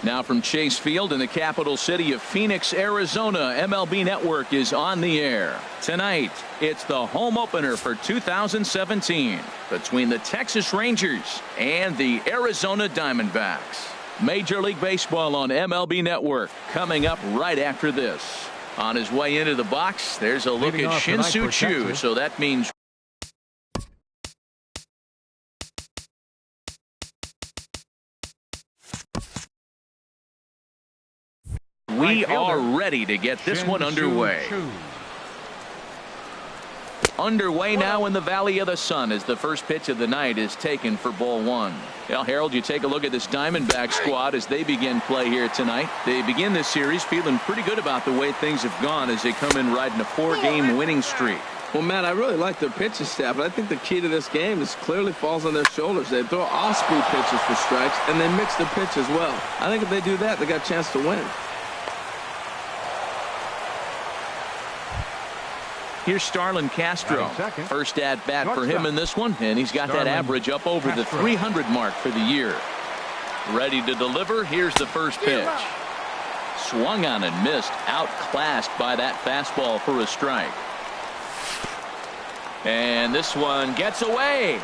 Now from Chase Field in the capital city of Phoenix, Arizona, MLB Network is on the air. Tonight, it's the home opener for 2017 between the Texas Rangers and the Arizona Diamondbacks. Major League Baseball on MLB Network coming up right after this. On his way into the box, there's a look at Shin-Soo Choo, so that means we are ready to get this one underway. Underway now in the Valley of the Sun as the first pitch of the night is taken for ball one. Well, Harold, you take a look at this Diamondback squad as they begin play here tonight. They begin this series feeling pretty good about the way things have gone as they come in riding a 4-game winning streak. Well, Matt, I really like their pitching staff, but I think the key to this game is clearly falls on their shoulders. They throw off-speed pitches for strikes, and they mix their pitch as well. I think if they do that, they got a chance to win. Here's Starlin Castro. First at bat for him in this one, and he's got that average up over the 300 mark for the year. Ready to deliver. Here's the first pitch. Swung on and missed. Outclassed by that fastball for a strike. And this one gets away.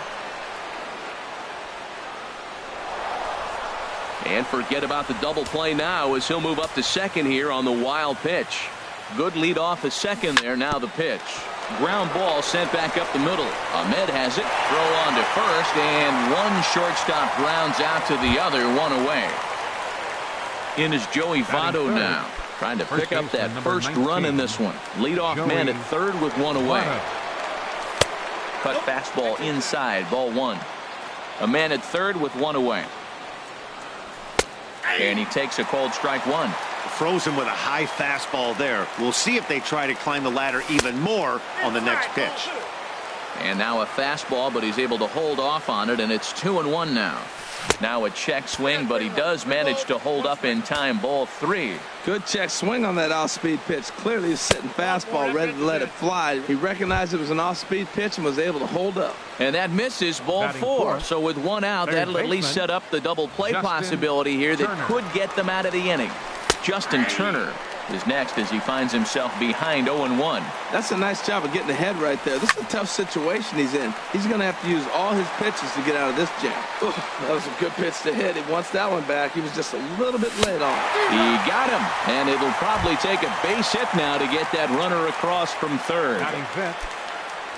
And forget about the double play now as he'll move up to second here on the wild pitch. Good lead off a second there. Now the pitch. Ground ball sent back up the middle. Ahmed has it. Throw on to first, and one shortstop grounds out to the other, one away. In is Joey Votto now, trying to pick up that first run in this one. Leadoff man at third with one away. Cut fastball inside, ball one. A man at third with one away. And he takes a cold strike one. Frozen with a high fastball there. We'll see if they try to climb the ladder even more on the next pitch. And now a fastball, but he's able to hold off on it, and it's 2-1 now. Now a check swing, but he does manage to hold up in time. Ball three. Good check swing on that off-speed pitch. Clearly he's sitting fastball ready to let it fly. He recognized it was an off-speed pitch and was able to hold up. And that misses, ball four. So with one out, that'll at least set up the double play possibility here that could get them out of the inning. Justin Turner is next as he finds himself behind 0-1. That's a nice job of getting ahead right there. This is a tough situation he's in. He's going to have to use all his pitches to get out of this jam. Ooh, that was a good pitch to hit. He wants that one back. He was just a little bit late on it. He got him, and it'll probably take a base hit now to get that runner across from third.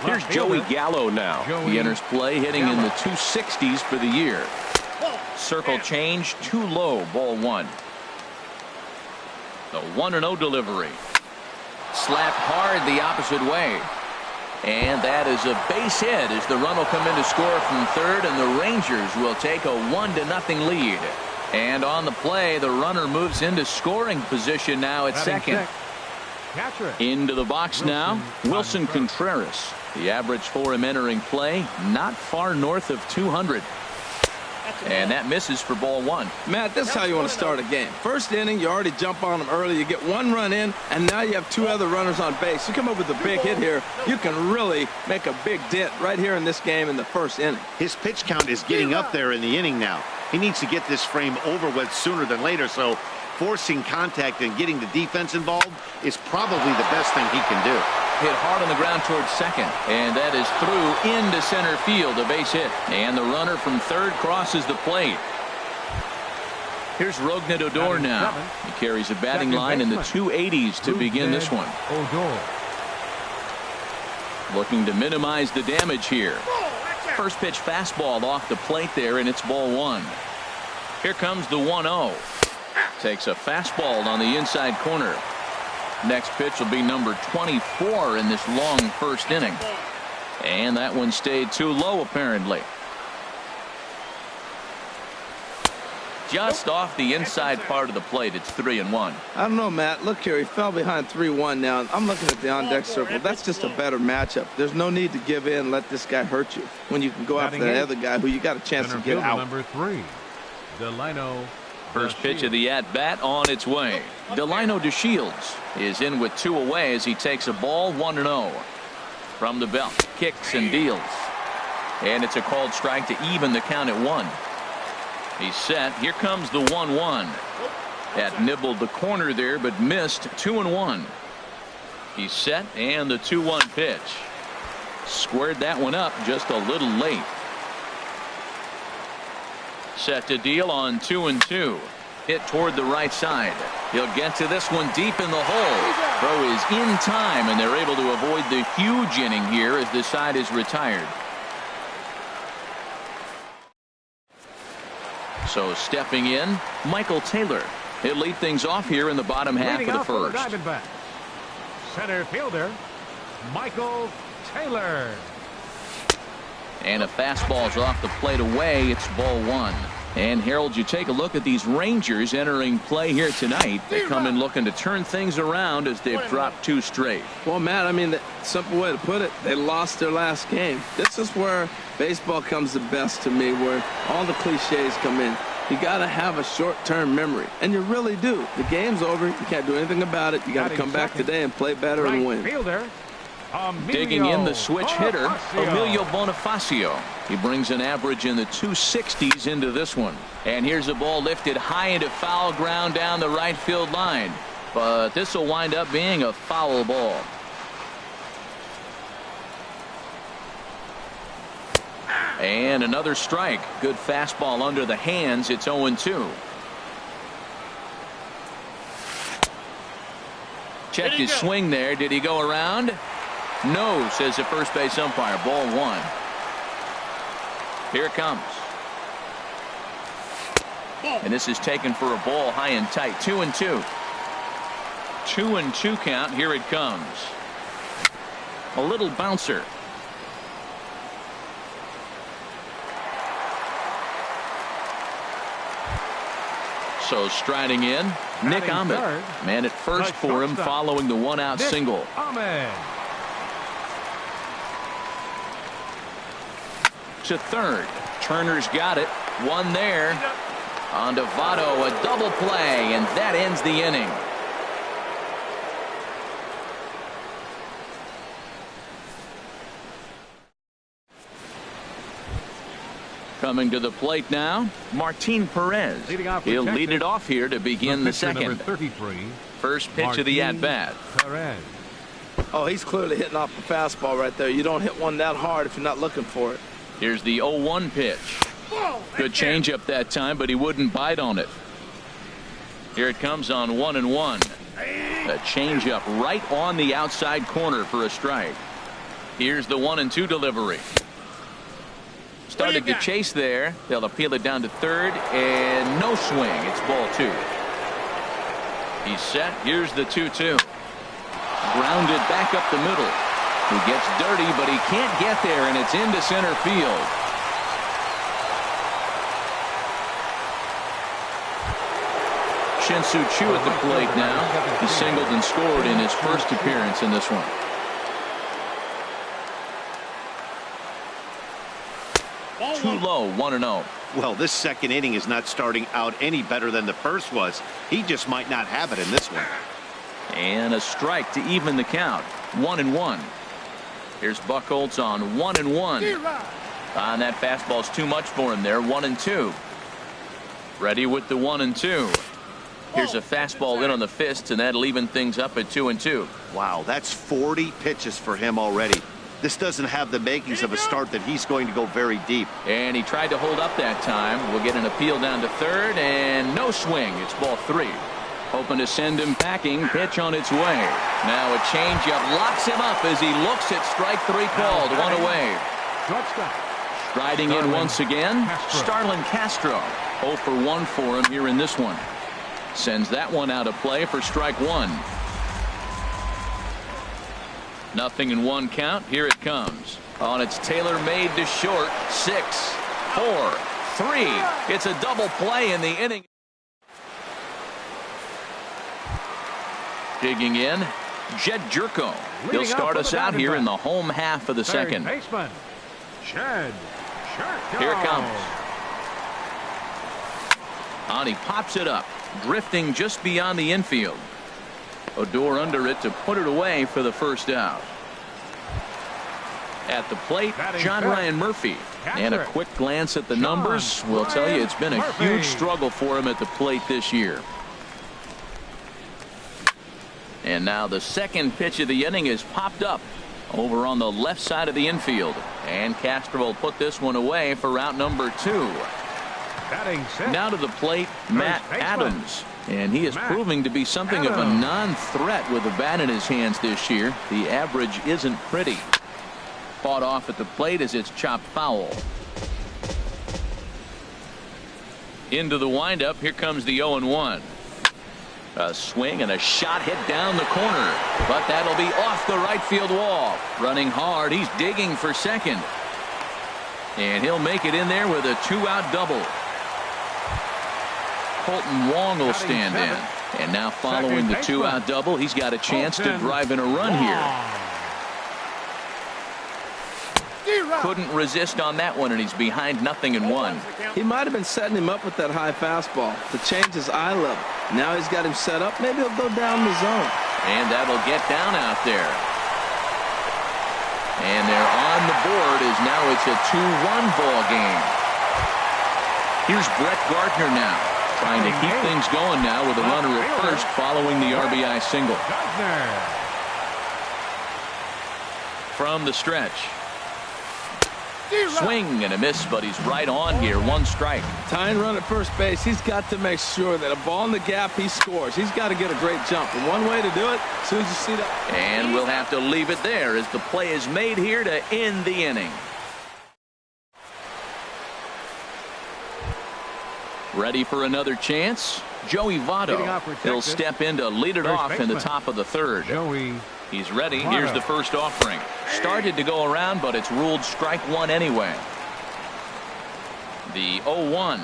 Here's Joey Gallo now. He enters play hitting in the 260s for the year. Circle change, too low, ball one. The 1-0 delivery. Slapped hard the opposite way. And that is a base hit as the run will come in to score from third, and the Rangers will take a 1-0 lead. And on the play, the runner moves into scoring position now at second. Into the box now, Wilson Contreras. The average for him entering play, not far north of 200. And that misses for ball one. Matt, this is how you want to start a game. First inning, you already jump on them early. You get one run in, and now you have two other runners on base. You come up with a big hit here, you can really make a big dent right here in this game in the first inning. His pitch count is getting up there in the inning now. He needs to get this frame over with sooner than later, so forcing contact and getting the defense involved is probably the best thing he can do. Hit hard on the ground towards second, and that is through into center field, a base hit. And the runner from third crosses the plate. Here's Rougned Odor now. He carries a batting line in the 280s to begin this one. Looking to minimize the damage here. First pitch fastball off the plate there, and it's ball one. Here comes the 1-0. Takes a fastball on the inside corner. Next pitch will be number 24 in this long first inning. And that one stayed too low apparently. Just off the inside part of the plate. It's 3-1. I don't know, Matt. Look here. He fell behind 3-1 now. I'm looking at the on-deck circle. That's just a better matchup. There's no need to give in and let this guy hurt you when you can go after that other guy who you got a chance to get out. Number 3, Delino. First pitch of the at-bat on its way. Delino DeShields is in with two away as he takes a ball 1-0. From the belt, kicks and deals. And it's a called strike to even the count at one. He's set. Here comes the 1-1. That nibbled the corner there, but missed. 2-1. He's set, and the 2-1 pitch. Squared that one up just a little late. Set to deal on 2-2. Hit toward the right side. He'll get to this one deep in the hole. Throw is in time, and they're able to avoid the huge inning here as this side is retired. So stepping in, Michael Taylor. He'll lead things off here in the bottom half of the first. Center fielder, Michael Taylor. And a fastball's off the plate away. It's ball one. And Harold, you take a look at these Rangers entering play here tonight. They come in looking to turn things around as they've dropped 2 straight. Well, Matt, I mean, the simple way to put it, they lost their last game. This is where baseball comes the best to me, where all the cliches come in. You got to have a short-term memory, and you really do. The game's over. You can't do anything about it. You got to come back today and play better and win. Fielder, digging in the switch hitter, Emilio Bonifacio. He brings an average in the 260s into this one. And here's a ball lifted high into foul ground down the right field line. But this will wind up being a foul ball. And another strike. Good fastball under the hands. It's 0-2. Checked his swing there. Did he go around? No, says the first base umpire. Ball one. Here it comes. And this is taken for a ball high and tight. 2-2. 2-2 count. Here it comes. A little bouncer. So striding in, Nick Ahmed. Man at first for him following the 1-out single. To third. Turner's got it. One there. On to Votto, a double play, and that ends the inning. Coming to the plate now, Martin Perez. He'll lead it off here to begin the second. 33, first pitch of the at-bat. Oh, he's clearly hitting off the fastball right there. You don't hit one that hard if you're not looking for it. Here's the 0-1 pitch. Good changeup that time, but he wouldn't bite on it. Here it comes on 1-1. A changeup right on the outside corner for a strike. Here's the 1-2 delivery. Started to chase there. They'll appeal it down to third, and no swing. It's ball two. He's set. Here's the 2-2. Grounded back up the middle. He gets dirty, but he can't get there, and it's into center field. Shin-Soo Choo at the plate now. He singled and scored in his first appearance in this one. Too low, 1-0. Well, this second inning is not starting out any better than the first was. He just might not have it in this one. And a strike to even the count. 1-1. Here's Buchholz on 1-1. And that fastball's too much for him there. 1-2. Ready with the 1-2. Here's a fastball in on the fist, and that'll even things up at 2-2. Wow, that's 40 pitches for him already. This doesn't have the makings of a start that he's going to go very deep. And he tried to hold up that time. We'll get an appeal down to third, and no swing. It's ball three. Hoping to send him packing. Pitch on its way. Now a changeup locks him up as he looks at strike three called. One away. Striding in once again, Starlin Castro. 0 for 1 for him here in this one. Sends that one out of play for strike one. 0-1 count. Here it comes. On its Taylor made to short. 6, 4, 3. It's a double play in the inning. Digging in, Jed Jerko. He'll start us out here in the home half of the second. Here it comes. And he pops it up, drifting just beyond the infield. Odor under it to put it away for the first out. At the plate, Batting John fifth, Ryan Murphy. And a catcher, quick glance at the John numbers will tell you it's been a Murphy. huge struggle for him at the plate this year. And now the second pitch of the inning is popped up over on the left side of the infield. And Castro will put this one away for out number 2. Batting sixth, Now to the plate, Matt baseman. Adams. And he is Matt proving to be something of a Adams. non-threat with the bat in his hands this year. The average isn't pretty. Fought off at the plate as it's chopped foul. Into the windup. Here comes the 0-1. A swing and a shot hit down the corner, but that'll be off the right field wall. Running hard, he's digging for second, and he'll make it in there with a 2-out double. Colton Wong will stand in, and now following the 2-out double, he's got a chance to drive in a run here. Couldn't resist on that one, and he's behind 0-1. He might have been setting him up with that high fastball to change his eye level. Now he's got him set up. Maybe he'll go down the zone. And that'll get down out there. And they're on the board as now it's a 2-1 ball game. Here's Brett Gardner now, trying to keep things going now with a runner at first following the RBI single. Gardner. From the stretch. Swing and a miss, but he's right on here. 1 strike. Tying run at first base. He's got to make sure that a ball in the gap, he scores. He's got to get a great jump. And one way to do it, as soon as you see that. And we'll have to leave it there as the play is made here to end the inning. Ready for another chance? Joey Votto. He'll step in to lead it off in the top of the 3rd. Joey. He's ready. Here's the first offering. Started to go around, but it's ruled strike 1 anyway. The 0-1.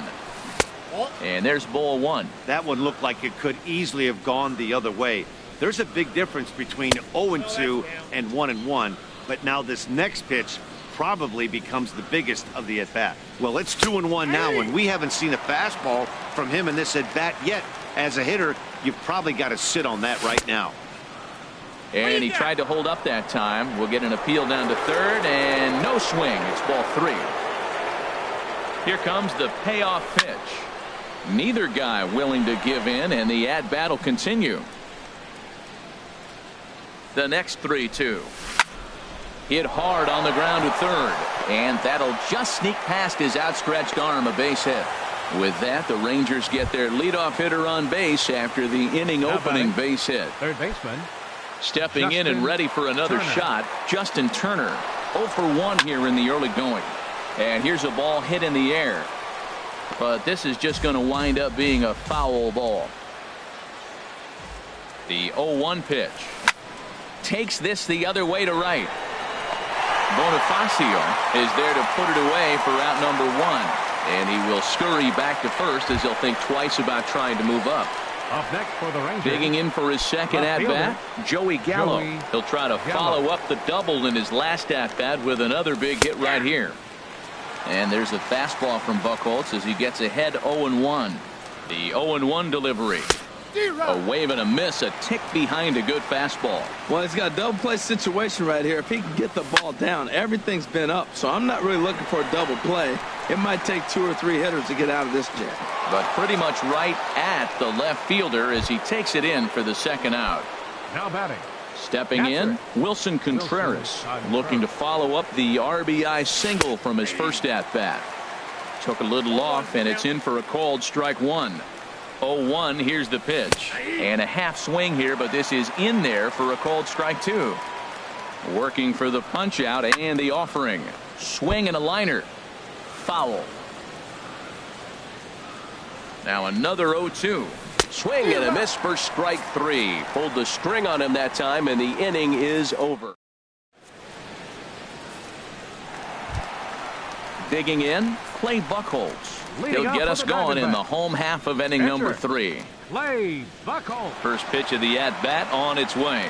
And there's ball 1. That one looked like it could easily have gone the other way. There's a big difference between 0-2 and 1-1, but now this next pitch probably becomes the biggest of the at-bat. Well, it's 2-1 now, and we haven't seen a fastball from him in this at-bat yet. As a hitter, you've probably got to sit on that right now. And he tried to hold up that time. We'll get an appeal down to 3rd, and no swing. It's ball 3. Here comes the payoff pitch. Neither guy willing to give in, and the at-bat will continue. The next 3-2. Hit hard on the ground to 3rd, and that'll just sneak past his outstretched arm, a base hit. With that, the Rangers get their leadoff hitter on base after the inning-opening base hit. Third baseman. Stepping in and ready for another shot, Justin Turner. 0 for 1 here in the early going. And here's a ball hit in the air. But this is just going to wind up being a foul ball. The 0-1 pitch. Takes this the other way to right. Bonifacio is there to put it away for out number 1. And he will scurry back to first as he'll think twice about trying to move up. Up next for the Rangers. Digging in for his second at-bat, Joey Gallo. He'll try to follow up the double in his last at-bat with another big hit right here. And there's a fastball from Buchholz as he gets ahead 0-1. The 0-1 delivery. A wave and a miss, a tick behind a good fastball. Well, he's got a double play situation right here. If he can get the ball down, everything's been up. So I'm not really looking for a double play. It might take 2 or 3 hitters to get out of this jam. But pretty much right at the left fielder as he takes it in for the second out. Now batting. Stepping in, Wilson Contreras, looking to follow up the RBI single from his first at-bat. Took a little off, and it's in for a called strike 1. 0-1, here's the pitch. And a half swing here, but this is in there for a called strike 2. Working for the punch out and the offering. Swing and a liner. Foul. Now another 0-2. Swing and a miss for strike 3. Pulled the string on him that time, and the inning is over. Digging in, Clay Buchholz. He'll get us going in the home half of inning number 3. Clay Buchholz. First pitch of the at-bat on its way.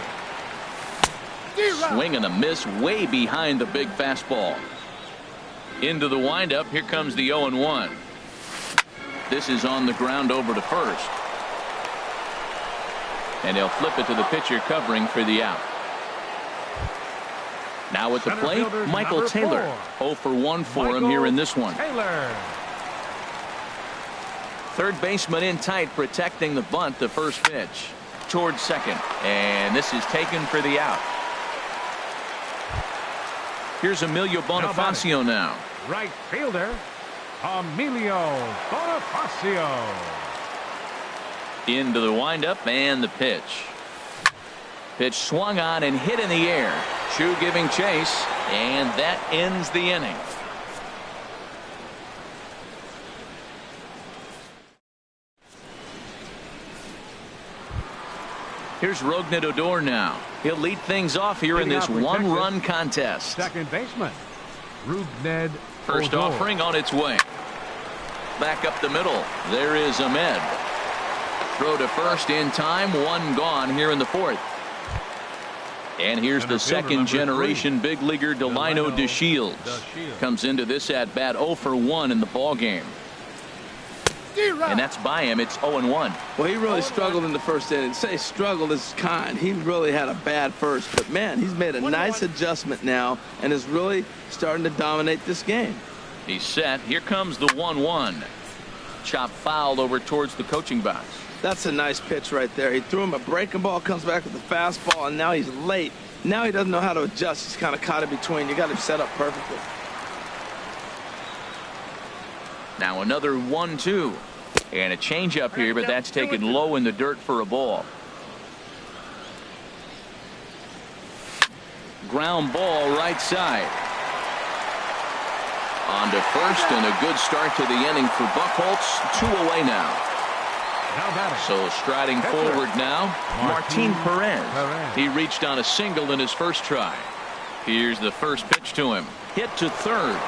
Swing and a miss way behind the big fastball. Into the windup. Here comes the 0-1. This is on the ground over to first. And he'll flip it to the pitcher covering for the out. Now at the Center plate, fielder, Michael number Taylor. 4. 0 for 1 for him here in this one. Taylor. Third baseman in tight, protecting the bunt. The first pitch towards second, and this is taken for the out. Here's Emilio Bonifacio now. Right fielder, Emilio Bonifacio. Into the windup and the pitch. Pitch swung on and hit in the air. Chu giving chase, and that ends the inning. Here's Rougned Odor now. He'll lead things off here in this one-run contest. Second baseman, Rougned First Odor. offering on its way. Back up the middle. There is Ahmed. Throw to first in time. One gone here in the fourth. And here's the second generation big leaguer Delino DeShields. Comes into this at bat 0 for 1 in the ball game. And that's by him. It's 0-1. Well, he really struggled in the first inning. Say struggled is kind. He really had a bad first. But, man, he's made a nice adjustment now and is really starting to dominate this game. He's set. Here comes the 1-1. Chop fouled over towards the coaching box. That's a nice pitch right there. He threw him a breaking ball, comes back with a fastball, and now he's late. Now he doesn't know how to adjust. He's kind of caught in between. You got him set up perfectly. Now another 1-2. And a changeup here, but that's taken low in the dirt for a ball. Ground ball right side. On to first, and a good start to the inning for Buchholz. 2 away now. So striding forward now, Martin Perez. He reached on a single in his first try. Here's the first pitch to him. Hit to third.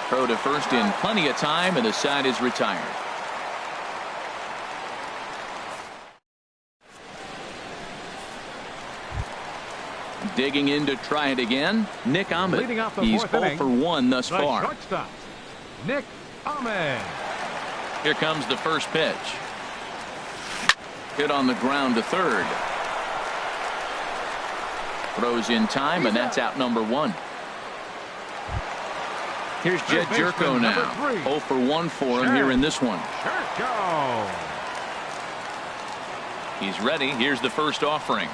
Throw to first in plenty of time, and the side is retired. Digging in to try it again, Nick Ahmed. He's 0 for 1 thus far. Shortstop, Nick Ahmed. Here comes the first pitch. Hit on the ground to third. Throws in time, and that's out number 1. Here's Jed Jerko now. 0 for 1 for him here in this one. Jerko. He's ready. Here's the first offering.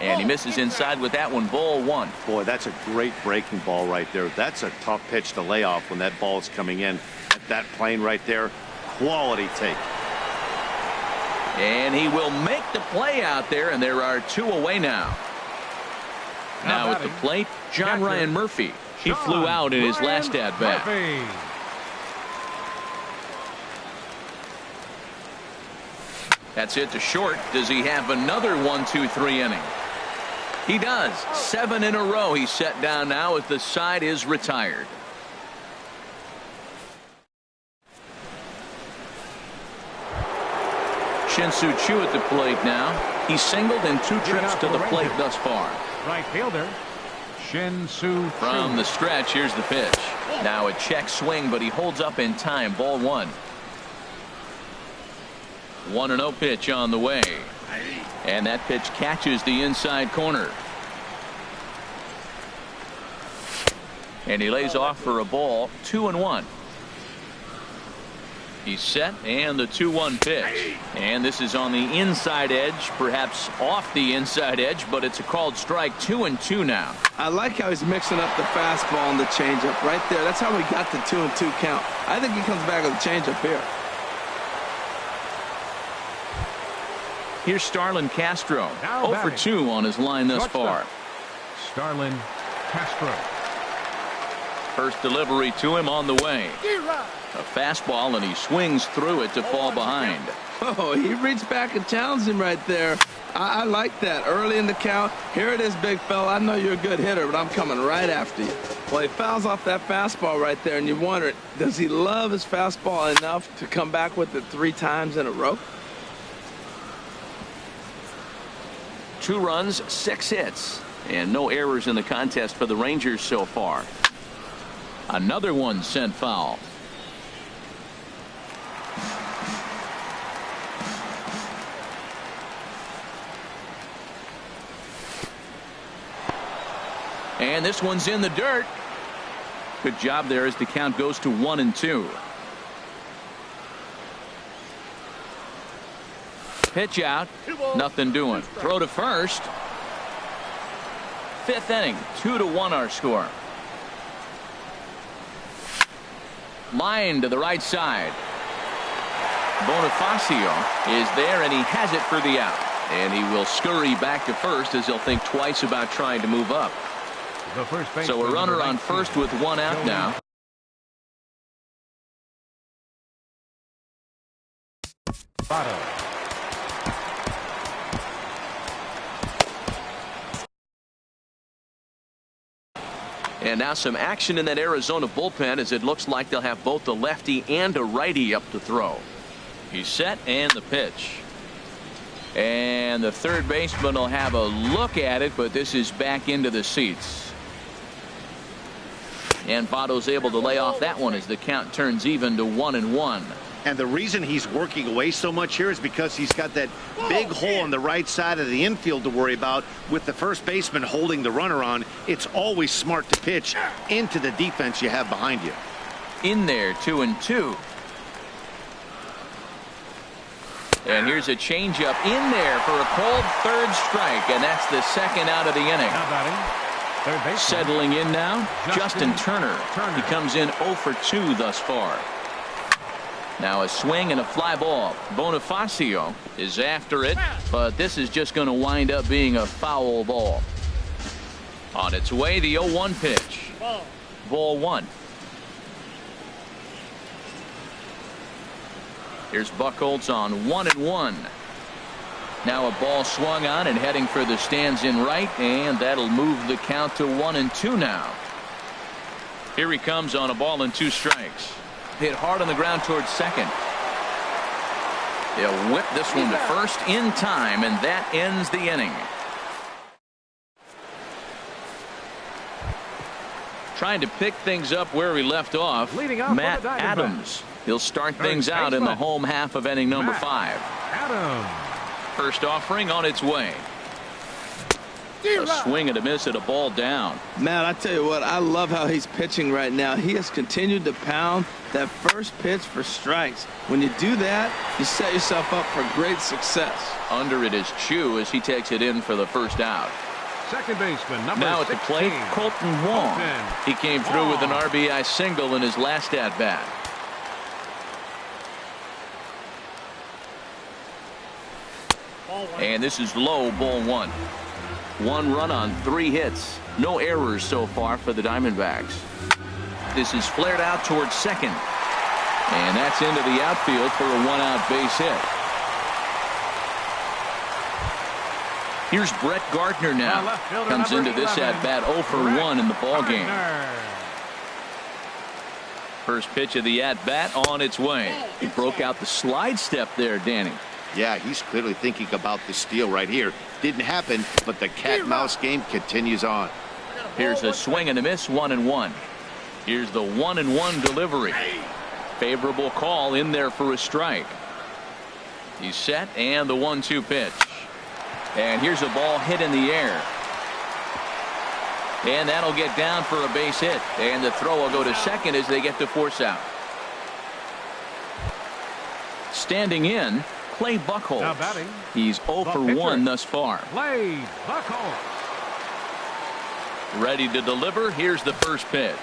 And he misses inside with that one. Ball 1. Boy, that's a great breaking ball right there. That's a tough pitch to lay off when that ball is coming in. At that plane right there, quality take. And he will make the play out there, and there are 2 away now. Now at the plate, John Ryan Murphy. He flew out in his last at-bat. That's it to short. Does he have another 1-2-3 inning? He does. 7 in a row. He's set down now as the side is retired. Shin-Soo Choo at the plate now. He's singled in 2 trips to the plate thus far. Right fielder, Shin-Soo Choo. From the stretch, here's the pitch. Now a check swing, but he holds up in time. Ball 1. 1-0 pitch on the way. And that pitch catches the inside corner. And he lays off for a ball. 2-1. He's set, and the 2-1 pitch. And this is on the inside edge, perhaps off the inside edge, but it's a called strike. 2-2 now. I like how he's mixing up the fastball and the changeup right there. That's how we got the 2-2 count. I think he comes back with a changeup here. Here's Starlin Castro. 0 for 2 on his line thus far. Starlin Castro. First delivery to him on the way. A fastball, and he swings through it to fall behind. Oh, he reached back and challenged him right there. I like that. Early in the count. Here it is, big fella. I know you're a good hitter, but I'm coming right after you. Well, he fouls off that fastball right there, and you wonder, does he love his fastball enough to come back with it 3 times in a row? 2 runs, 6 hits, and no errors in the contest for the Rangers so far. Another one sent foul. And this one's in the dirt. Good job there as the count goes to 1-2. Pitch out. Nothing doing. Throw to first. Fifth inning. 2-1 our score. Line to the right side. Bonifacio is there, and he has it for the out. And he will scurry back to first as he'll think twice about trying to move up. So a runner on first with one out now. And now some action in that Arizona bullpen as it looks like they'll have both a lefty and a righty up to throw. He's set and the pitch. And the third baseman will have a look at it, but this is back into the seats. And Votto's able to lay off that one as the count turns even to 1-1. And the reason he's working away so much here is because he's got that big hole on the right side of the infield to worry about. With the first baseman holding the runner on, it's always smart to pitch into the defense you have behind you. In there, 2-2. And here's a changeup in there for a called third strike, and that's the second out of the inning. Settling in now, Justin Turner. He comes in 0 for 2 thus far. Now a swing and a fly ball. Bonifacio is after it, but this is just going to wind up being a foul ball. On its way, the 0-1 pitch. Ball 1. Here's Buchholz on 1-1. Now a ball swung on and heading for the stands in right, and that'll move the count to 1-2 now. Here he comes on a ball and 2 strikes. Hit hard on the ground towards second. They'll whip this one to first in time, and that ends the inning. Trying to pick things up where we left off, Matt Adams. He'll start things out in the home half of inning number 5. First offering on its way. A swing and a miss at a ball down. Matt, I tell you what, I love how he's pitching right now. He has continued to pound that first pitch for strikes. When you do that, you set yourself up for great success. Under it is Chu as he takes it in for the first out. Second baseman, number now at 16. the plate, Colton Wong. He came through with an RBI single in his last at-bat. And this is low, ball 1. 1 run on 3 hits. No errors so far for the Diamondbacks. This is flared out towards second. And that's into the outfield for a 1-out base hit. Here's Brett Gardner now. Comes into this at-bat 0 for 1 in the ballgame. First pitch of the at-bat on its way. He broke out the slide step there, Danny. Yeah, he's clearly thinking about the steal right here. Didn't happen, but the cat-mouse game continues on. Here's a swing and a miss, 1-1. Here's the 1-1 delivery. Favorable call in there for a strike. He's set, and the 1-2 pitch. And here's a ball hit in the air. And that'll get down for a base hit. And the throw will go to second as they get the force out. Standing in, Clay Buchholz. He's 0 for 1 thus far. Clay Buchholz. Ready to deliver. Here's the first pitch.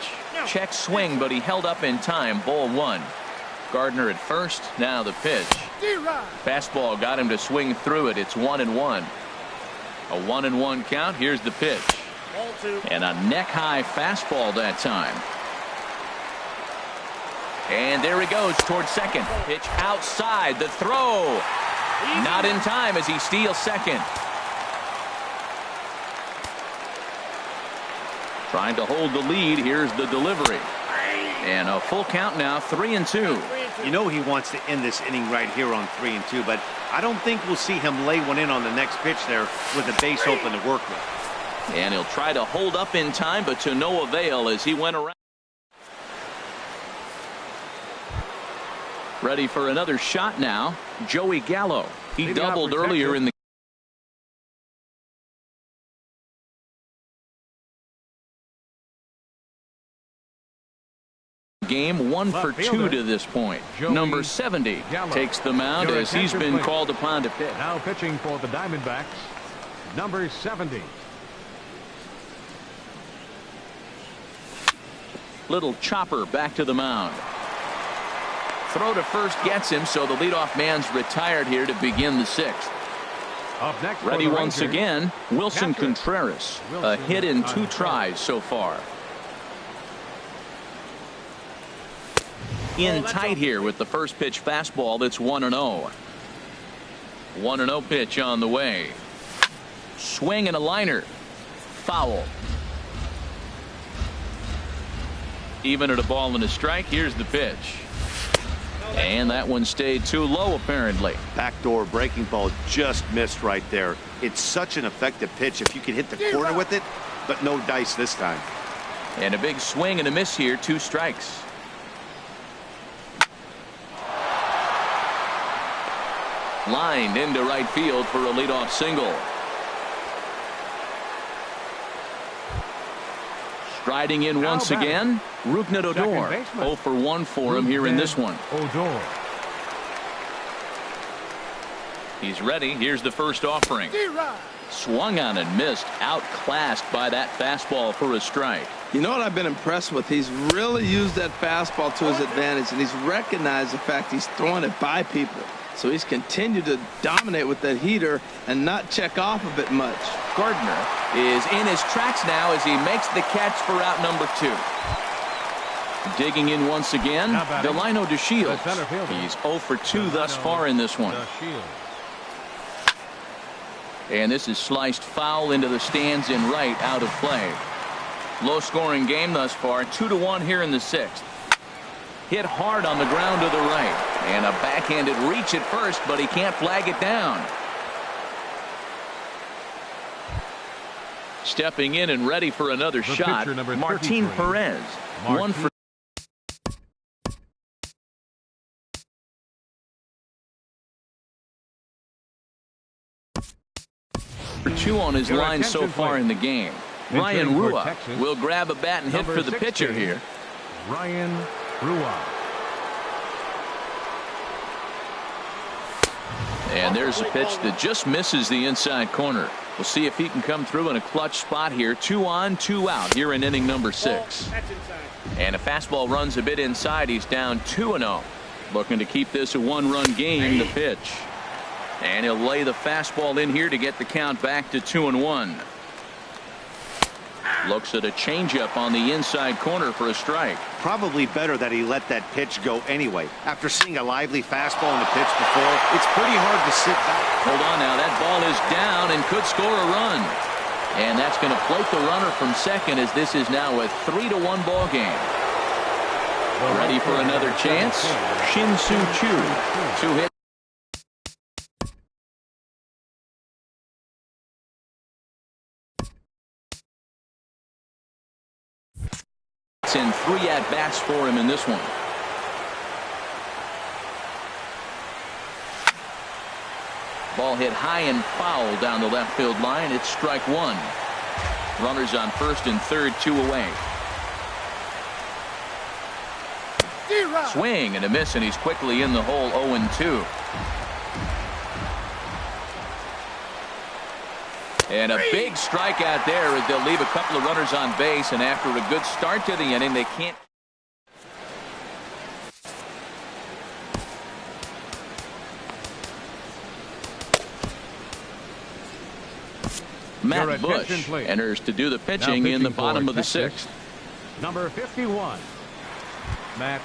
Check swing, but he held up in time. Ball 1. Gardner at first. Now the pitch. Fastball got him to swing through it. It's 1-1. A 1-1 count. Here's the pitch. And a neck-high fastball that time. And there he goes towards second. Pitch outside. The throw. Not in time as he steals second. Trying to hold the lead. Here's the delivery. And a full count now, 3-2. You know he wants to end this inning right here on 3-2, but I don't think we'll see him lay one in on the next pitch there with a base open to work with. And he'll try to hold up in time, but to no avail as he went around. Ready for another shot now. Joey Gallo. He doubled earlier in the game, 1 for 2 to this point. Number 70 takes the mound as he's been called upon to pitch. Now pitching for the Diamondbacks, number 70. Little chopper back to the mound. Throw to first gets him, so the leadoff man's retired here to begin the 6th. Up next, Ready for the once Rangers, again, Wilson catcher. Contreras. A Wilson hit in 2 Contreras. tries so far. In tight here with the first pitch fastball that's 1-0. 1-0 pitch on the way. Swing and a liner. Foul. Even at a ball and a strike, here's the pitch. And that one stayed too low, apparently. Backdoor breaking ball just missed right there. It's such an effective pitch if you can hit the corner with it, but no dice this time. And a big swing and a miss here, 2 strikes. Lined into right field for a leadoff single. Striding in Now once batting. again, Rougned Odor. baseman. 0 for 1 for him here in this one. Odor. He's ready. Here's the first offering. Swung on and missed. Outclassed by that fastball for a strike. You know what I've been impressed with? He's really used that fastball to his advantage, and he's recognized the fact he's throwing it by people. So he's continued to dominate with that heater and not check off of it much. Gardner is in his tracks now as he makes the catch for out number 2. Digging in once again, Now batting, Delino DeShields. the center fielder. He's 0 for 2 thus far in this one. DeShields. And this is sliced foul into the stands in right, out of play. Low scoring game thus far, 2-1 here in the 6th. Hit hard on the ground to the right. And a backhanded reach at first, but he can't flag it down. Stepping in and ready for another The shot, pitcher, number Martin 33. Perez. 1 for two on his Your line so attention, far please. in the game. Entering Ryan for Rua Texas, will grab a bat and hit number for the pitcher 16. here. Ryan Rua. And there's a pitch that just misses the inside corner. We'll see if he can come through in a clutch spot here. 2 on, 2 out here in inning number 6. And a fastball runs a bit inside. He's down 2-0. Looking to keep this a 1-run game. The pitch. And he'll lay the fastball in here to get the count back to 2-1. Looks at a changeup on the inside corner for a strike. Probably better that he let that pitch go anyway. After seeing a lively fastball in the pitch before, it's pretty hard to sit back. Hold on now. That ball is down and could score a run. And that's going to float the runner from second as this is now a 3-1 ball game. Ready for another chance? Shin-Soo Choo. 2 hits. And 3 at-bats for him in this one. Ball hit high and foul down the left field line. It's strike 1. Runners on first and third, 2 away. Swing and a miss, and he's quickly in the hole. 0-2. And a big strikeout there as they'll leave a couple of runners on base, and after a good start to the inning, they can't. Your Matt Bush attention, please. enters to do the pitching Now in the pitching bottom for of the Texas, 6th. Number 51. Matt.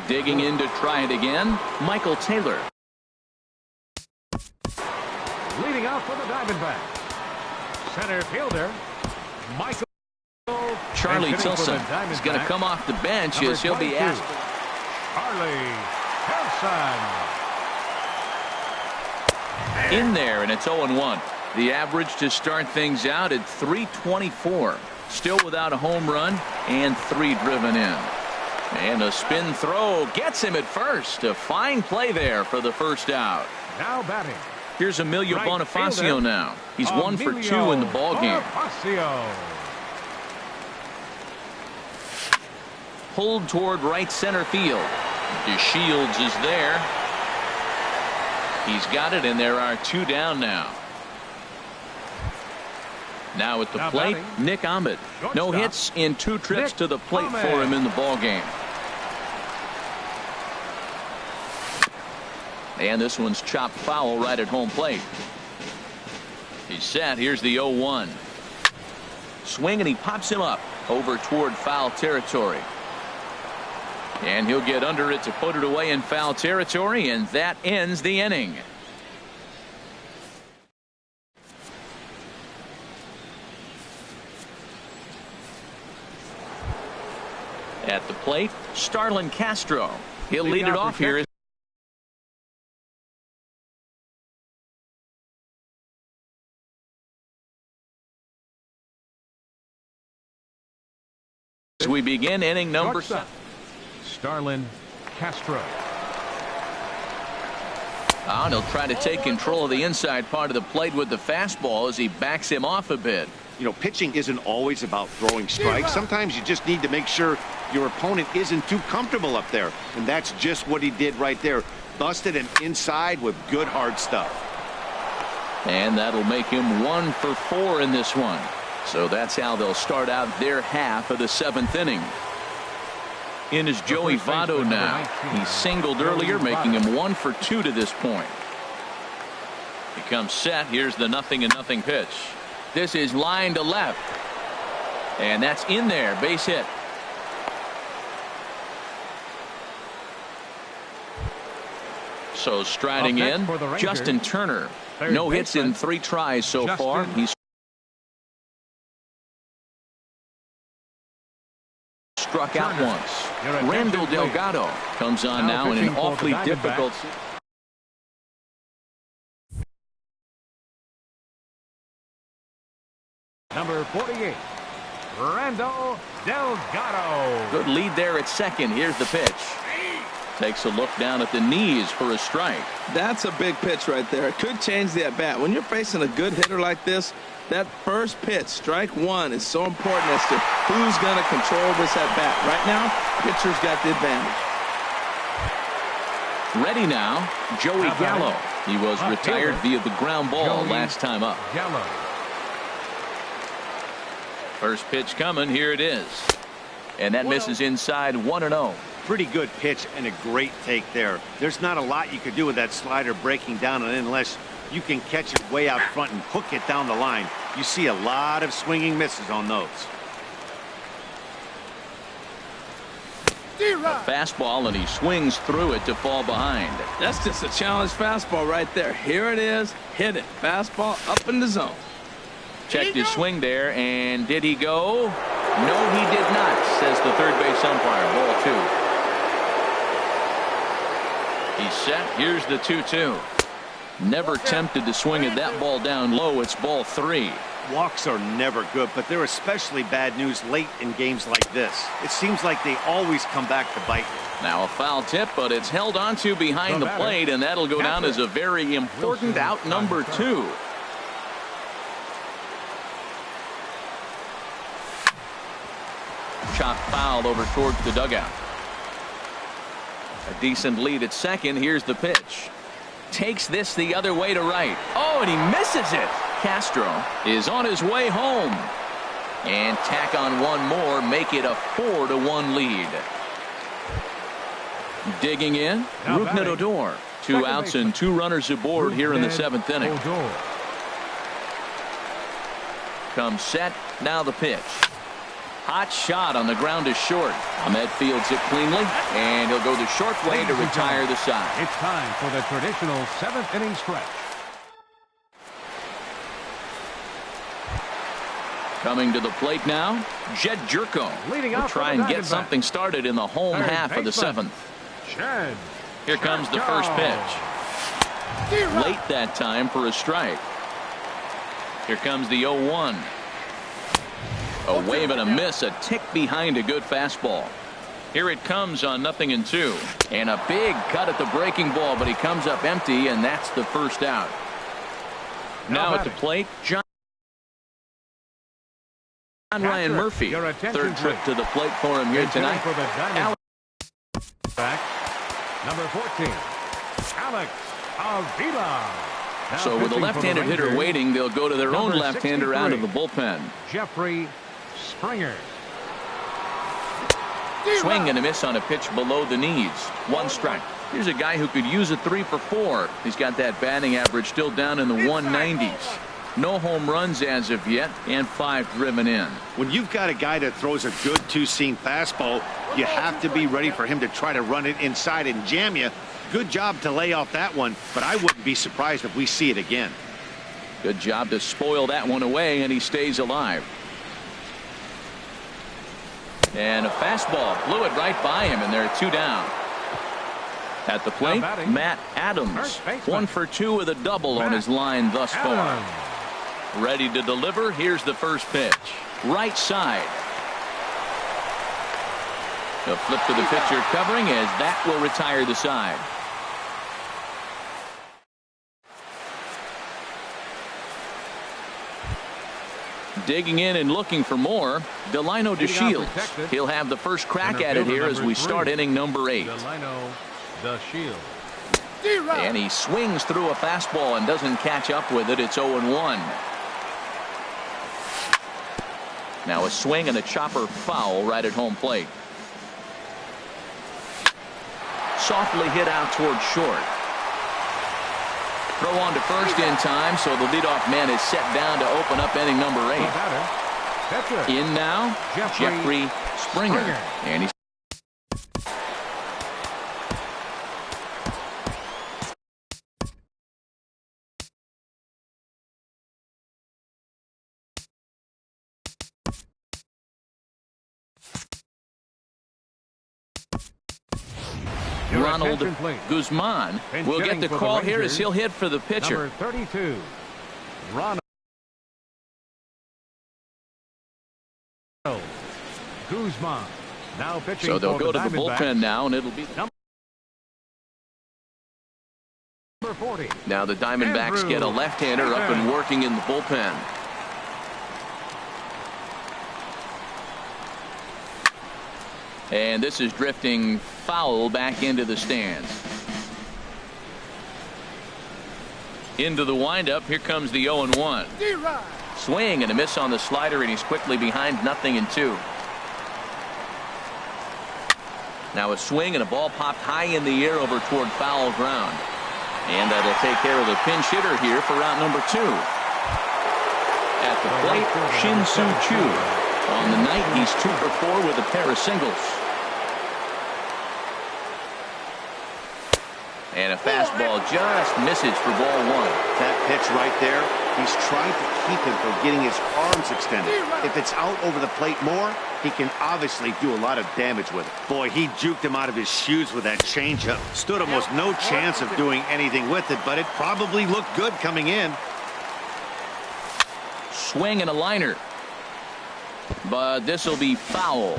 Digging in to try it again, Michael Taylor. Leading out for the Diamondbacks. Center fielder, Michael. Charlie And hitting for the Tilson is going to Diamondbacks, come off the bench number as he'll be 22, asked. Charlie Tilson. In there, and it's 0-1. The average to start things out at 324. Still without a home run and 3 driven in. And a spin throw gets him at first. A fine play there for the first out. Now batting. Here's Emilio Right Bonifacio fielder, now. He's 1 for 2 Emilio in the ball game. Bonifacio. pulled toward right center field. DeShields is there. He's got it, and there are 2 down now. Now at the plate, Nick Ahmed. No hits in 2 trips to the plate for him in the ball game. And this one's chopped foul right at home plate. He's set. Here's the 0-1. Swing, and he pops him up over toward foul territory. And he'll get under it to put it away in foul territory, and that ends the inning. At the plate, Starlin Castro. He'll lead it off here. As we begin inning number 7. Starlin Castro. And he'll try to take control of the inside part of the plate with the fastball as he backs him off a bit. You know, pitching isn't always about throwing strikes. Sometimes you just need to make sure your opponent isn't too comfortable up there. And that's just what he did right there. Busted him inside with good hard stuff. And that'll make him 1 for 4 in this one. So that's how they'll start out their half of the 7th inning. In is Joey Votto now. He singled earlier, making him 1 for 2 to this point. He comes set. Here's the 0-0 pitch. This is line to left. And that's in there. Base hit. So striding in, Justin Turner. No hits in 3 tries so far. He's struck out once. Randall Delgado comes on now in an awfully difficult. Number 48, Randall Delgado. Good lead there at second. Here's the pitch. Takes a look down at the knees for a strike. That's a big pitch right there. It could change the at-bat. When you're facing a good hitter like this, that first pitch, strike 1, is so important as to who's going to control this at-bat. Right now, pitcher's got the advantage. Ready now, Joey Gallo. He was retired via the ground ball last time up. Gallo. First pitch coming. Here it is. And that misses inside 1-0. Pretty good pitch and a great take there. There's not a lot you could do with that slider breaking down and in unless you can catch it way out front and hook it down the line. You see a lot of swinging misses on those. A fastball, and he swings through it to fall behind. That's just a challenge fastball right there. Here it is. Hit it. Fastball up in the zone. Checked his swing there, and did he go? No, he did not, says the third base umpire. Ball 2. He's set. Here's the 2-2. Never tempted to swing at that ball down low. It's ball 3. Walks are never good, but they're especially bad news late in games like this. It seems like they always come back to bite you. Now a foul tip, but it's held onto behind the plate, and that'll go down as a very important out number 2. Chopped foul over towards the dugout. A decent lead at second. Here's the pitch. Takes this the other way to right. Oh, and he misses it. Castro is on his way home. And tack on one more, make it a 4-1 lead. Digging in, Rougned Odor. 2 outs and 2 runners aboard here in the 7th inning. Comes set. Now the pitch. Hot shot on the ground is short. Ahmed fields it cleanly, and he'll go the short way to retire the side. It's time for the traditional 7th inning stretch. Coming to the plate now, Jed Jerko will try and get something started in the home half of the 7th. Here comes the first pitch. Late that time for a strike. Here comes the 0-1. A wave and a miss, a tick behind a good fastball. Here it comes on 0-2. And a big cut at the breaking ball, but he comes up empty, and that's the first out. Now at the plate, John. Ryan Murphy, third trip to the plate for him here tonight. For the back, number 14, Alex Avila. Now So with a left-handed hitter waiting, they'll go to their own left-hander out of the bullpen. Jeffrey Springer. Swing and a miss on a pitch below the knees. One strike. Here's a guy who could use a 3 for 4. He's got that batting average still down in the 190s. No home runs as of yet, and 5 driven in. When you've got a guy that throws a good two-seam fastball, you have to be ready for him to try to run it inside and jam you. Good job to lay off that one, but I wouldn't be surprised if we see it again. Good job to spoil that one away, and he stays alive. And a fastball blew it right by him, and they're 2 down. At the plate, Matt Adams, 1 for 2 with a double on his line thus far. Ready to deliver. Here's the first pitch. Right side. A flip to the pitcher covering as that will retire the side. Digging in and looking for more, Delino DeShields. He'll have the first crack at it here as we start inning number 8. Delino DeShields. And he swings through a fastball and doesn't catch up with it. It's 0-1. Now a swing and a chopper foul right at home plate. Softly hit out towards short. Throw on to first in time, so the leadoff man is set down to open up inning number 8. In now, Jeffrey Springer. And he's Ronald Guzman will get the call here as he'll hit for the pitcher. Number 32, Ronald Guzman. Now pitching. So they'll go to the Diamondbacks. bullpen now, and it'll be number 40. now the Diamondbacks get a left-hander up and working in the bullpen. And this is drifting foul back into the stands. Into the windup. Here comes the 0-1. Swing and a miss on the slider, and he's quickly behind 0-2. Now a swing and a ball popped high in the air over toward foul ground. And that'll take care of the pinch hitter here for round number 2. At the plate, Shin-Soo Choo. On the night, he's 2 for 4 with a pair of singles. And a fastball just misses for ball 1. That pitch right there, he's trying to keep him from getting his arms extended. If it's out over the plate more, he can obviously do a lot of damage with it. Boy, he juked him out of his shoes with that changeup. Stood almost no chance of doing anything with it, but it probably looked good coming in. Swing and a liner. But this will be foul.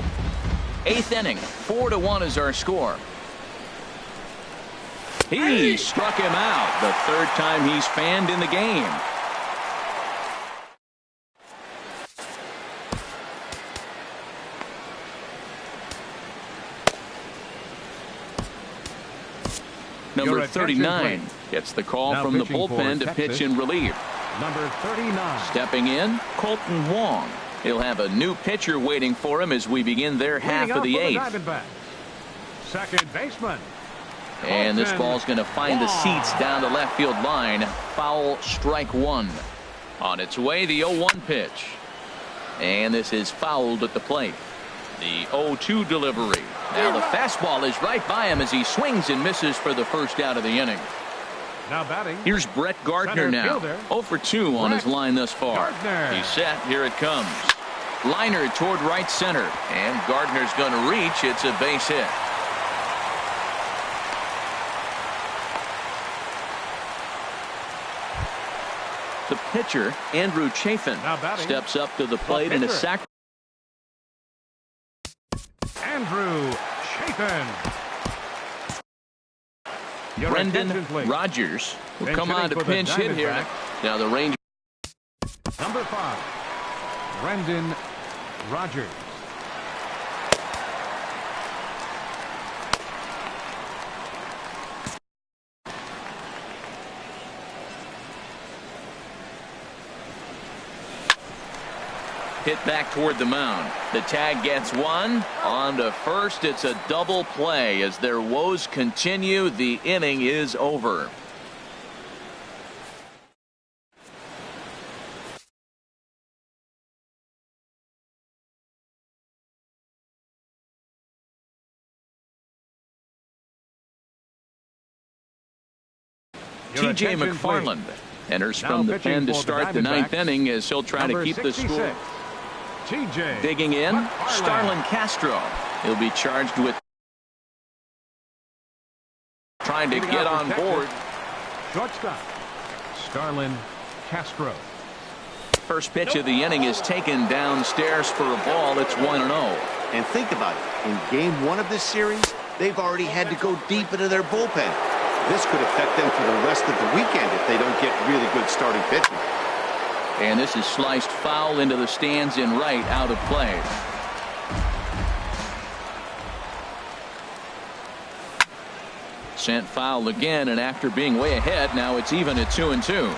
8th inning, 4-1 is our score. He struck him out. The 3rd time he's fanned in the game. Number 39 gets the call now from the bullpen to pitch in relief. Number 39. Stepping in, Colton Wong. He'll have a new pitcher waiting for him as we begin their half of the 8th. Second baseman. And this ball's going to find the seats down the left field line. Foul, strike 1. On its way, the 0-1 pitch. And this is fouled at the plate. The 0-2 delivery. Now the fastball is right by him as he swings and misses for the first out of the inning. Now batting. Here's Brett Gardner now. 0 for 2 on his line thus far. He's set. Here it comes. Liner toward right center. And Gardner's going to reach. It's a base hit. The pitcher, Andrew Chafin, steps up to the plate in a sack. Andrew Chafin. Brendan Rodgers will come on to pinch hit here. Now the Rangers. Number 5, Brendan Rogers. Hit back toward the mound. The tag gets one. On to first. It's a double play. As their woes continue, the inning is over. T.J. McFarland enters from the pen to start the ninth inning as he'll try to keep the score. TJ. Digging in, Starlin Castro. He'll be charged with trying to get on board. Shortstop, Starlin Castro. First pitch of the inning is taken downstairs for a ball. It's 1-0. And think about it. In game one of this series, they've already had to go deep into their bullpen. This could affect them for the rest of the weekend if they don't get really good starting pitching. And this is sliced foul into the stands in right, out of play. Sent foul again, and after being way ahead, now it's even at 2-2.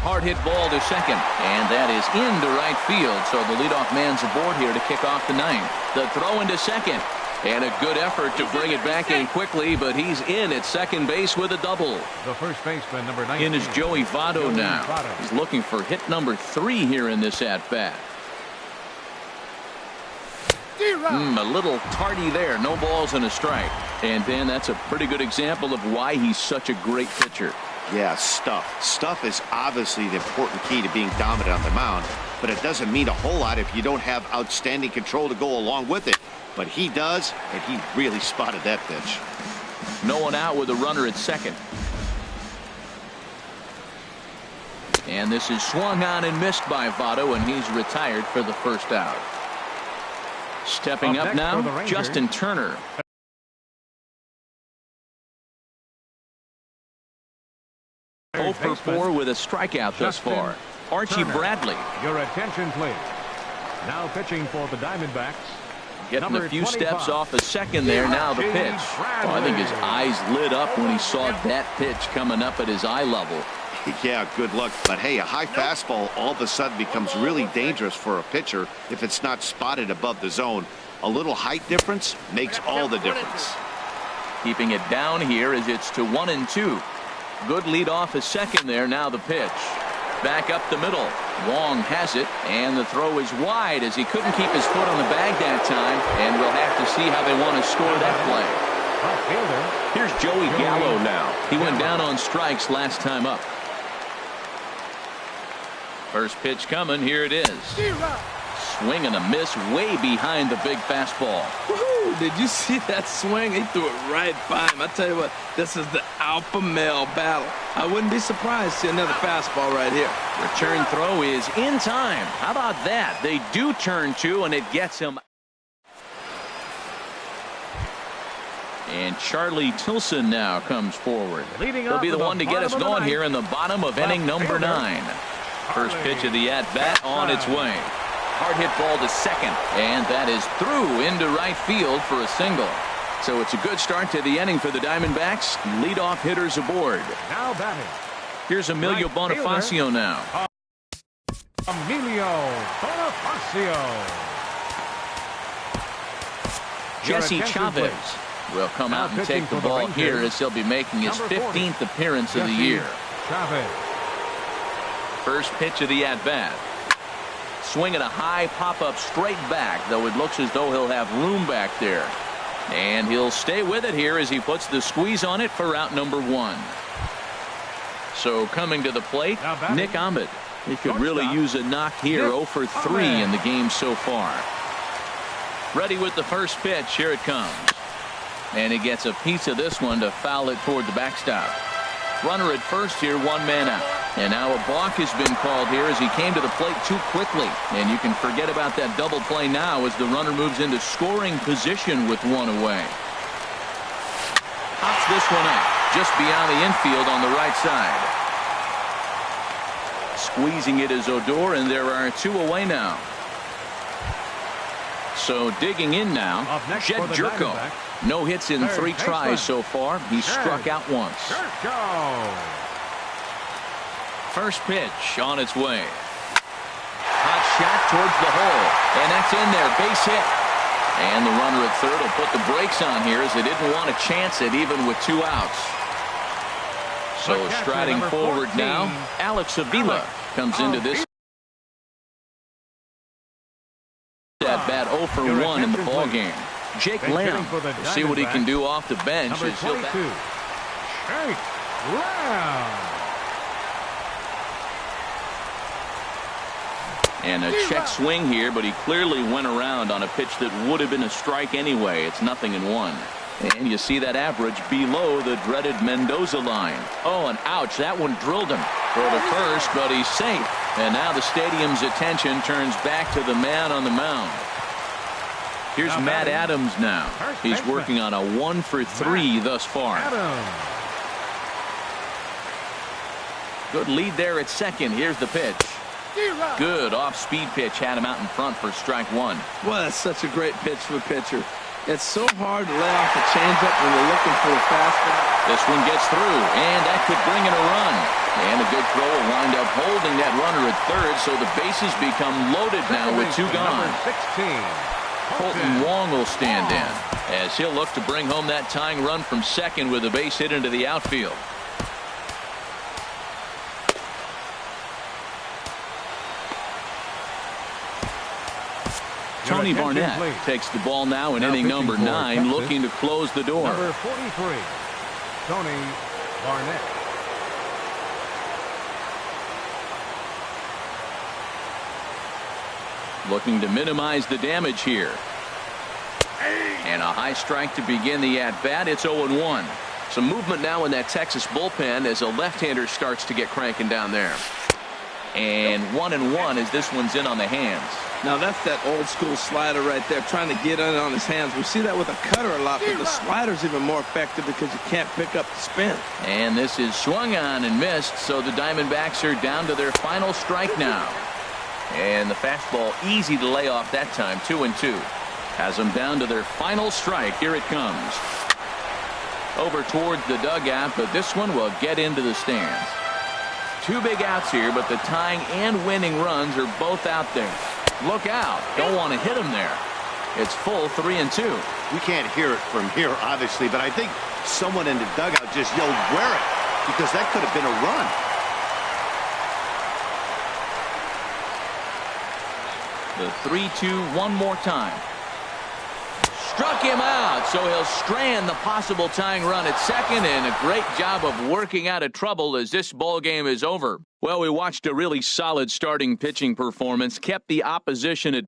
Hard hit ball to second, and that is into right field. So the leadoff man's aboard here to kick off the ninth. The throw into second. And a good effort to bring it back in quickly, but he's in at second base with a double. The first baseman, number 19. In is Joey Votto now. He's looking for hit number 3 here in this at-bat. A little tardy there. No balls and a strike. And Ben, that's a pretty good example of why he's such a great pitcher. Yeah, stuff. Stuff is obviously the important key to being dominant on the mound, but it doesn't mean a whole lot if you don't have outstanding control to go along with it. But he does, and he really spotted that pitch. No one out with a runner at second. And this is swung on and missed by Votto, and he's retired for the first out. Stepping up now, Justin Turner. For 4 with a strikeout thus far. Archie Bradley. Your attention, please. Now pitching for the Diamondbacks. Getting a few steps off the second there. Now the pitch. Oh, I think his eyes lit up when he saw that pitch coming up at his eye level. Yeah, good luck. But hey, a high fastball all of a sudden becomes really dangerous for a pitcher if it's not spotted above the zone. A little height difference makes all the difference. Keeping it down here as it's to 1-2. Good lead off a second there. Now the pitch. Back up the middle. Wong has it, and the throw is wide as he couldn't keep his foot on the bag that time, and we'll have to see how they want to score that play. Here's Joey Gallo now. He went down on strikes last time up. First pitch coming. Here it is. Swing and a miss way behind the big fastball. Woohoo! Did you see that swing? He threw it right by him. I tell you what, this is the alpha male battle. I wouldn't be surprised to see another fastball right here. Return throw is in time. How about that? They do turn 2, and it gets him. And Charlie Tilson now comes forward. He'll be the one to get us going here in the bottom of inning number 9. First pitch of the at-bat on its way. Hard hit ball to second, and that is through into right field for a single. So it's a good start to the inning for the Diamondbacks. Leadoff hitters aboard. Now batting. Here's Emilio Bonifacio now. Emilio Bonifacio. Jesse Chavez will come out and take the ball here as he'll be making his 15th appearance of the year. Chavez. First pitch of the at-bat. Swinging a high pop-up straight back, though it looks as though he'll have room back there. And he'll stay with it here as he puts the squeeze on it for out number 1. So coming to the plate, Nick Ahmed. He could really use a knock here. 0 for 3 in the game so far. Ready with the first pitch. Here it comes. And he gets a piece of this one to foul it toward the backstop. Runner at first here, 1 man out. And now a balk has been called here as he came to the plate too quickly. And you can forget about that double play now as the runner moves into scoring position with 1 away. Pops this one up just beyond the infield on the right side. Squeezing it is Odor, and there are 2 away now. So digging in now, Up next Jed for the Jerko. Diamondbacks, No hits in third 3 tries baseman, so far. He's struck out once. Jerko. First pitch on its way. Hot shot towards the hole, and that's in there. Base hit. And the runner at third will put the brakes on here as they didn't want to chance it even with 2 outs. So The catcher, striding number forward 14, now, Alex Avila comes into this at bat 0 for 1 in the ball game. Jake Bench hitting Lamb for the will see what he can do off the bench. Number As he'll 22, Jake Lamb. And a check swing here, but he clearly went around on a pitch that would have been a strike anyway. It's 0-1. And you see that average below the dreaded Mendoza line. Oh, and ouch, that one drilled him. Throw to first, but he's safe. And now the stadium's attention turns back to the man on the mound. Here's Now Matt batting, Adams now. first He's baseman. working on a 1 for 3 thus far. Adams. Good lead there at second. Here's the pitch. Good off-speed pitch. Had him out in front for strike 1. Well, that's such a great pitch for a pitcher. It's so hard to lay off a changeup when you're looking for a fastball. This one gets through, and that could bring in a run. And a good throw will wind up holding that runner at third, so the bases become loaded now with 2 gone. Number 16, Colton Wong will stand in as he'll look to bring home that tying run from second with a base hit into the outfield. Tony Your attention, Barnett please. takes the ball now in Now inning pitching number for 9, Texas, looking to close the door. Number 43, Tony Barnett. Looking to minimize the damage here. And a high strike to begin the at-bat. It's 0-1. Some movement now in that Texas bullpen as a left-hander starts to get cranking down there. And 1-1 as this one's in on the hands. Now that's that old school slider right there, trying to get in on his hands. We see that with a cutter a lot, but the slider's even more effective because you can't pick up the spin. And this is swung on and missed, so the Diamondbacks are down to their final strike now. And the fastball easy to lay off that time, 2-2. Has them down to their final strike. Here it comes. Over towards the dugout, but this one will get into the stands. 2 big outs here, but the tying and winning runs are both out there. Look out. Don't want to hit him there. It's full 3-2. We can't hear it from here, obviously, but I think someone in the dugout just yelled, "Wear it," because that could have been a run. The 3-2 one more time. Struck him out, so he'll strand the possible tying run at second, and a great job of working out of trouble as this ball game is over. Well, we watched a really solid starting pitching performance, kept the opposition at